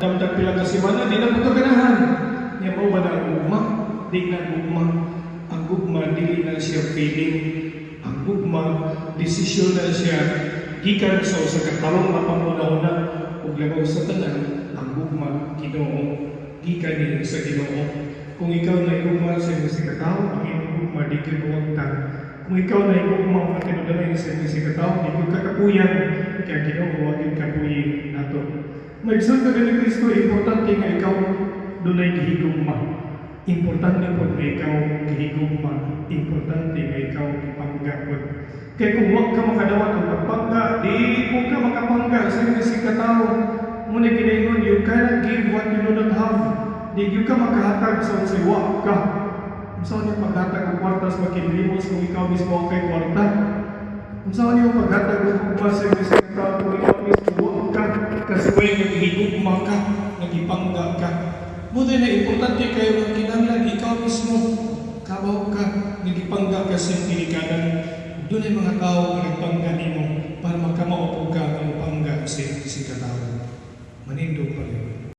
Damdag pila ka semana, di na mo ito ganahan. Niya mo ba na ang gugma? Di na gugma. Ang gugma, dili na siya feeling. Ang gugma, desisyon na siya. Gikan sa usa ka tarong na pamuna-una. Ug lagaw sa tanan, ang gugma, Ginoo. Gikan niya sa Ginoo. Kung ikaw na igugma sa iyong sikataw, ang iyong gugma, di ka buwagtan. Kung ikaw na igugma ang katinudalay sa iyong sikataw, di ko kakapuyan. Kaya Ginoo, huwag yung kapuyin nato. Nagsun ka ni Kristo, importante nga ikaw doon ay gihigugma. Importante po na ikaw gihigugma. Importante nga ikaw ipanggapod. Kaya kung huwag ka makadawat ang pagpangga, di kung ka makapangga sa iyong sikataw, muna ginayon, you cannot give what you do not have. Di you ka makahatag sa usiwa ka. Kung saan yung paghatag ng kwartas makinlimos kung ikaw mismo ang kay kwarta. Kung saan yung paghatag ng kwartas sa iyong sikataw kung ikaw mismo ka. Kasi may nagigugma ka, nagipangga ka. Buti na importante kayo ng kinanglan, ikaw mismo, kabaw ka, nagipangga ka sa pinikanan. Doon ay mga tao na nagpangga mo para magkamao